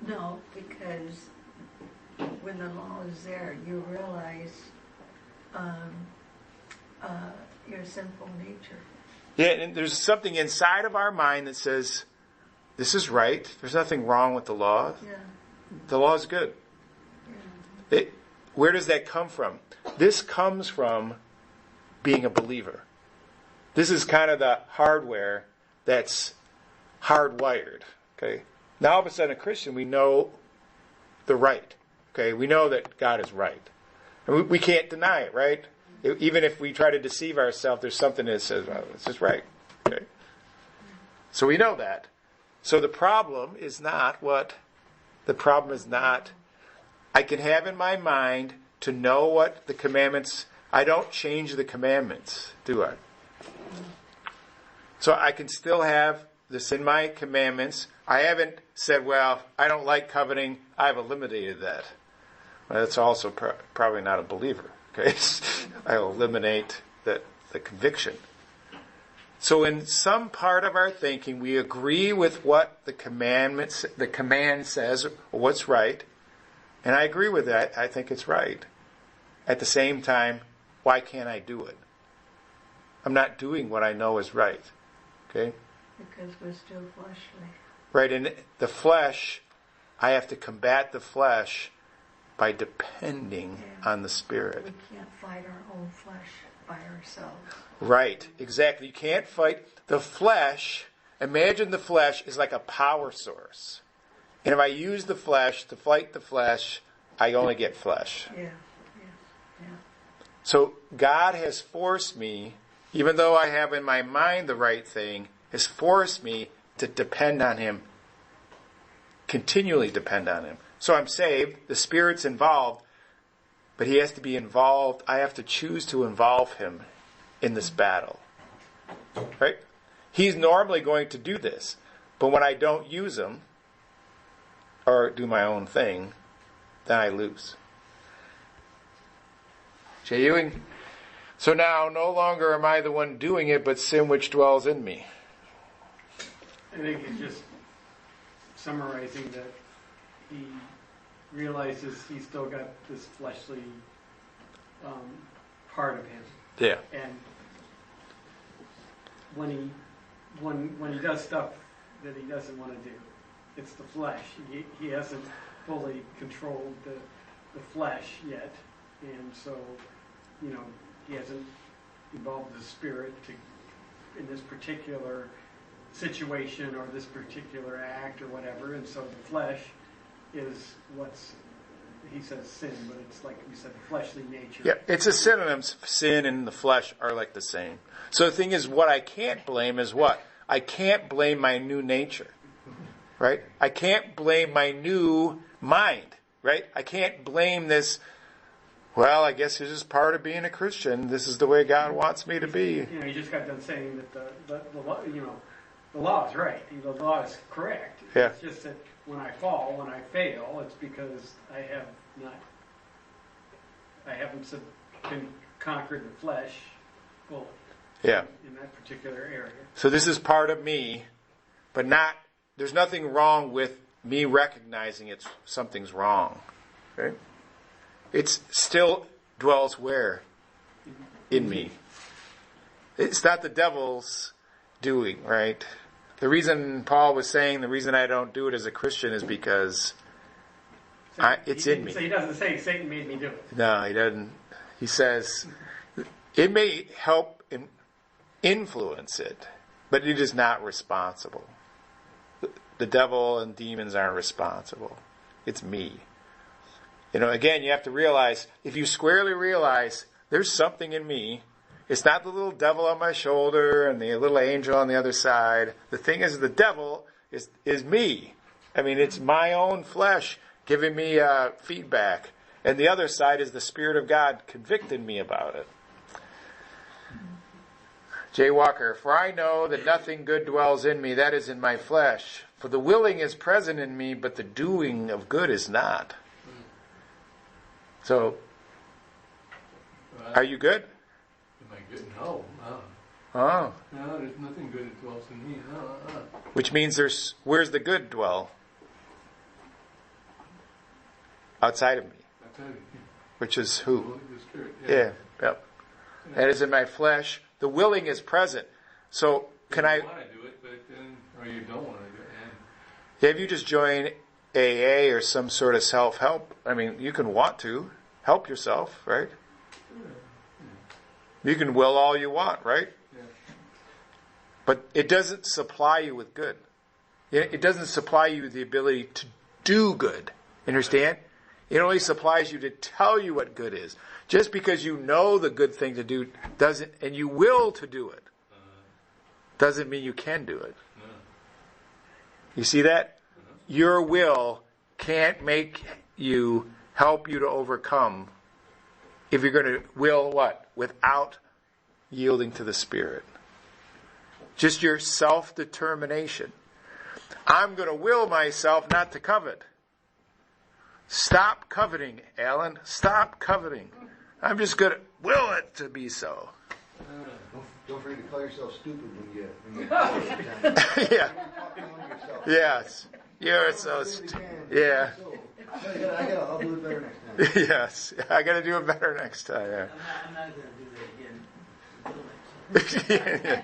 No, because when the law is there, you realize your sinful nature. Yeah, and there's something inside of our mind that says, this is right. There's nothing wrong with the law. Yeah. The law is good. Yeah. Where does that come from? This comes from being a believer. This is kind of the hardware that's hardwired. Okay. Now all of a sudden, a Christian, we know the right. Okay, we know that God is right, and we can't deny it. Right. Even if we try to deceive ourselves, there's something that says, well, this is right. Okay. So we know that. So the problem is not I can have in my mind to know what the commandments, I don't change the commandments, do I? So I can still have this in my commandments. I haven't said, well, I don't like coveting. I've eliminated that. Well, that's also probably not a believer. Okay, I eliminate the conviction. So in some part of our thinking, we agree with what the command says, or what's right, and I agree with that. I think it's right. At the same time, why can't I do it? I'm not doing what I know is right. Okay? Because we're still fleshly. Right? In the flesh, I have to combat the flesh by depending on the Spirit. We can't fight our own flesh by ourselves. Right, exactly. You can't fight the flesh. Imagine the flesh is like a power source. And if I use the flesh to fight the flesh, I only get flesh. Yeah. So God has forced me, even though I have in my mind the right thing, has forced me to depend on Him, continually depend on Him. So I'm saved, the Spirit's involved, but He has to be involved. I have to choose to involve Him in this battle. Right? He's normally going to do this, but when I don't use Him, or do my own thing, then I lose. Jay Ewing? So now, no longer am I the one doing it, but sin which dwells in me. I think he's just summarizing that he realizes he's still got this fleshly part of him. Yeah. And when he does stuff that he doesn't want to do, it's the flesh. He hasn't fully controlled the flesh yet, and so he hasn't involved the Spirit in this particular situation or this particular act or whatever, and so the flesh is he says sin, but it's like we said, the fleshly nature. Yeah, it's a synonym. Sin and the flesh are like the same. So the thing is, what I can't blame is what? I can't blame my new nature. Right? I can't blame my new mind. Right? I can't blame this, well, I guess this is part of being a Christian. This is the way God wants me to be. You just got done saying that the law, the law is right. The law is correct. Yeah. It's just that when I fall, when I fail, it's because I haven't been conquered the flesh fully. Yeah. In that particular area. So this is part of me, but there's nothing wrong with me recognizing something's wrong. Okay? It still dwells where? In me. It's not the devil's doing, right? The reason Paul was saying the reason I don't do it as a Christian is because it's in me. So he doesn't say Satan made me do it. No, he doesn't. He says it may help influence it, but it is not responsible. The devil and demons aren't responsible. It's me. Again, you have to realize, if you squarely realize there's something in me, it's not the little devil on my shoulder and the little angel on the other side. The thing is, the devil is me. I mean, it's my own flesh giving me feedback. And the other side is the Spirit of God convicting me about it. Jay Walker, for I know that nothing good dwells in me, that is in my flesh. For the willing is present in me, but the doing of good is not. So, are you good? Am I good? No. Oh. No, there's nothing good that dwells in me. Which means where's the good dwell? Outside of me. Outside of me. Which is who? The Spirit. Yeah. Yep. That is in my flesh. The willing is present. So, can I... You want to do it, but then, or you don't want to do it. Have you just joined AA or some sort of self-help? I mean, you can want to help yourself, right? You can will all you want, right? Yeah. But it doesn't supply you with good. It doesn't supply you with the ability to do good. Understand? It only supplies you to tell you what good is. Just because you know the good thing to do doesn't, and you will to do it, doesn't mean you can do it. You see that? Your will can't help you to overcome if you're going to will what? Without yielding to the Spirit. Just your self-determination. I'm going to will myself not to covet. Stop coveting, Alan. Stop coveting. I'm just going to will it to be so. Don't forget to call yourself stupid when you Yeah. Yes. You're so yeah. I'll do it better next time. Yes. I got to do it better next time. Yeah. I'm not going to do that again.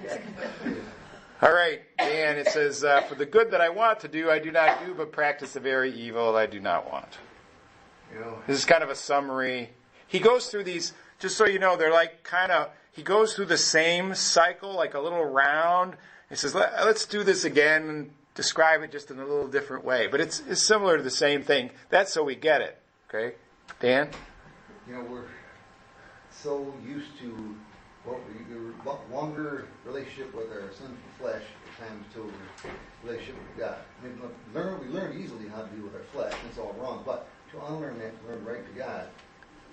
Yeah. All right, Dan, it says, for the good that I want to do, I do not do, but practice the very evil I do not want. This is kind of a summary. He goes through these, just so you know, they're like he goes through the same cycle, like a little round. He says, let's do this again and describe it just in a little different way. But it's similar to the same thing. That's so we get it. Okay? Dan? We're so used to the longer relationship with our sinful flesh at times to relationship with God. We learn easily how to deal with our flesh. It's all wrong. But to unlearn that, to learn right to God,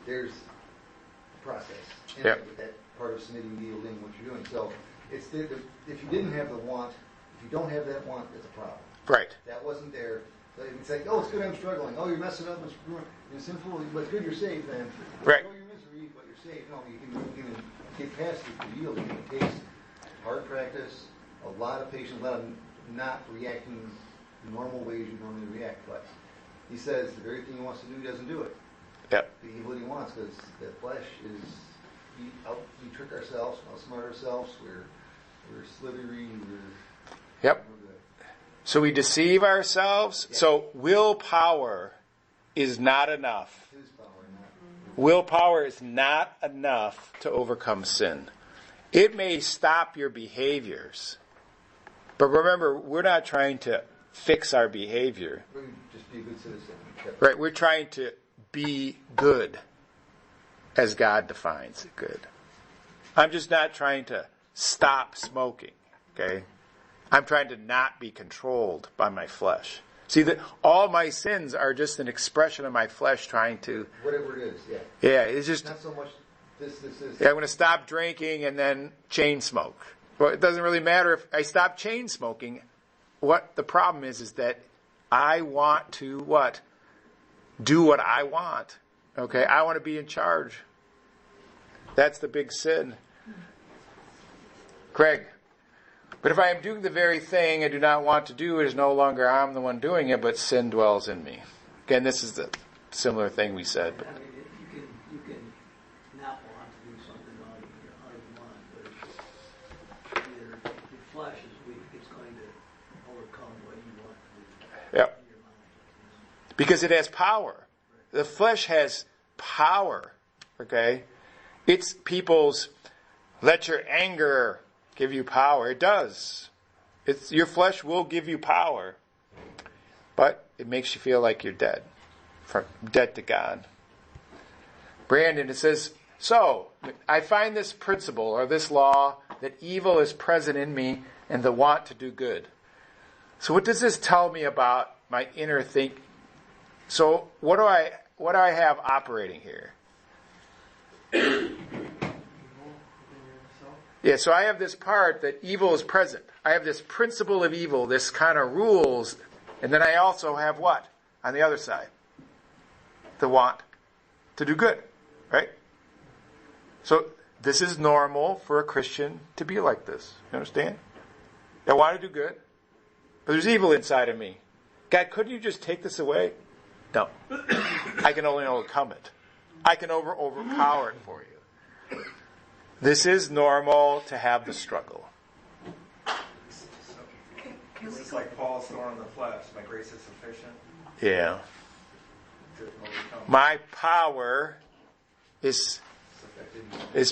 there's a process. And with that part of submitting, yielding, what you're doing. So if you didn't have the want, if you don't have that want, it's a problem. Right. That wasn't there. So it's like, oh, it's good I'm struggling. Oh, you're messing up. You're sinful. But it's good you're saved, then. Right. Oh, you're misery, but you're saved. No, you can get past it to yield. It takes hard practice, a lot of patience, a lot of not reacting the normal ways you normally react. But he says the very thing he wants to do, he doesn't do it. Yep. The evil he wants, because the flesh is, we trick ourselves, outsmart ourselves, we're slithery, Yep. So we deceive ourselves. Yeah. So willpower is not enough. His power, not. Willpower is not enough to overcome sin. It may stop your behaviors. But remember, we're not trying to fix our behavior. We're just be a good citizen. Right, we're trying to be good as God defines good. I'm just not trying to stop smoking, okay? I'm trying to not be controlled by my flesh. See, that all my sins are just an expression of my flesh trying to... Whatever it is, yeah. Yeah, it's just... Not so much this. Yeah, I'm going to stop drinking and then chain smoke. Well, it doesn't really matter if I stop chain smoking. What the problem is that I want to, what? Do what I want. Okay? I want to be in charge. That's the big sin. Craig? But if I am doing the very thing I do not want to do, it is no longer I'm the one doing it, but sin dwells in me. Again, this is the similar thing we said. But. I mean, you can not want to do something out of your mind, but if your flesh is weak, it's going to overcome what you want to do. Yep. In your mind. Because it has power. The flesh has power. Okay? It's people's, let your anger give you power. It does. Your flesh will give you power. But it makes you feel like you're dead. Dead to God. Brandon, it says, so, I find this principle or this law that evil is present in me and the want to do good. So what does this tell me about my inner think? So what do I have operating here? Yeah, so I have this part that evil is present. I have this principle of evil, this kind of rules, and then I also have what? On the other side? The want to do good, right? So this is normal for a Christian to be like this. You understand? I want to do good, but there's evil inside of me. God, couldn't you just take this away? No. I can only overcome it. I can overpower it for you. This is normal to have the struggle. This is like Paul's thorn in the flesh. My grace is sufficient. Yeah. My power is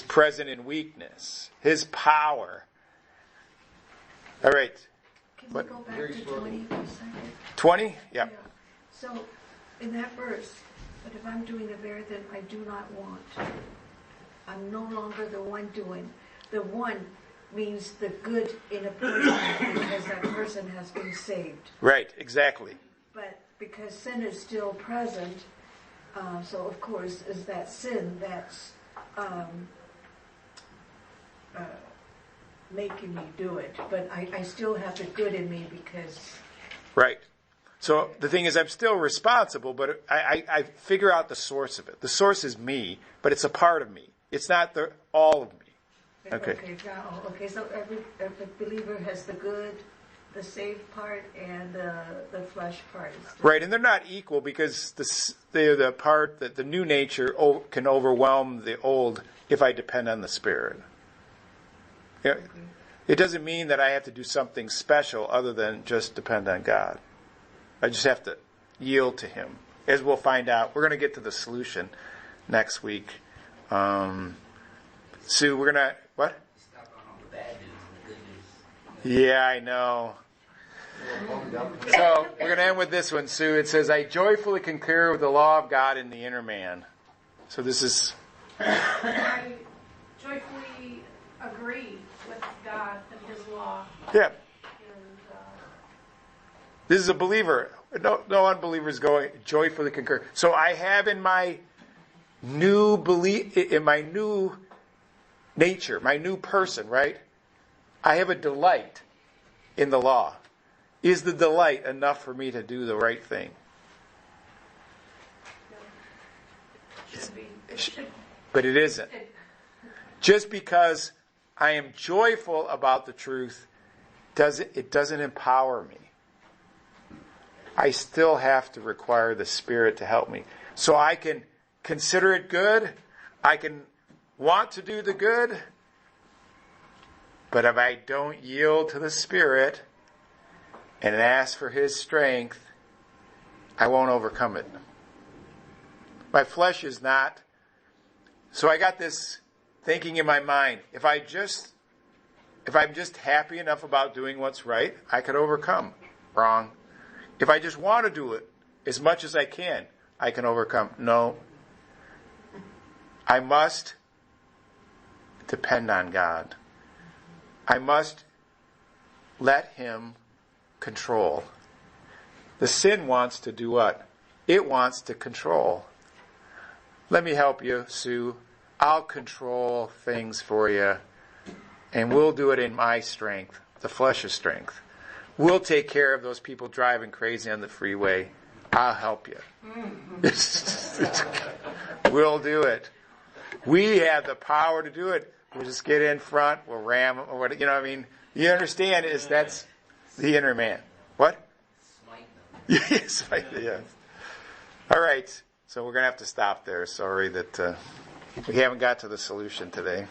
present in weakness. His power. All right. Can we go back to 20 for a second? 20? Yeah. So, in that verse, but if I'm doing the very thing I do not want, I'm no longer the one doing. The one means the good in a person because that person has been saved. Right, exactly. But because sin is still present, so of course is that sin that's making me do it. But I still have the good in me because... Right. So the thing is, I'm still responsible, but I figure out the source of it. The source is me, but it's a part of me. It's not all of me. Okay. Okay. So every believer has the good, the saved part, and the flesh part. Right, and they're not equal because they're the part that the new nature can overwhelm the old if I depend on the Spirit. Yeah. It doesn't mean that I have to do something special other than just depend on God. I just have to yield to Him. As we'll find out, we're going to get to the solution next week. Sue, we're going to, what? Stop on all the bad news and the good news. Yeah, I know. So we're going to end with this one, Sue. It says, I joyfully concur with the law of God in the inner man. So this is... I joyfully agree with God and His law. Yeah. And, This is a believer. No unbelievers going joyfully concur. So I have in my new belief, in my new nature, my new person, right? I have a delight in the law. Is the delight enough for me to do the right thing? should be, it should, But it isn't. Just because I am joyful about the truth, it doesn't empower me. I still have to require the Spirit to help me. So I can consider it good. I can want to do the good. But if I don't yield to the Spirit and ask for His strength, I won't overcome it. My flesh is not. So I got this thinking in my mind. If I'm just happy enough about doing what's right, I could overcome. Wrong. If I just want to do it as much as I can overcome. No. I must depend on God. I must let Him control. The sin wants to do what? It wants to control. Let me help you, Sue. I'll control things for you, and we'll do it in my strength, the flesh's strength. We'll take care of those people driving crazy on the freeway. I'll help you. We'll do it. We have the power to do it. We'll just get in front. We'll ram them. Or what, you understand? That's the inner man. What? Smite them. Yes. All right. So we're going to have to stop there. Sorry that we haven't got to the solution today.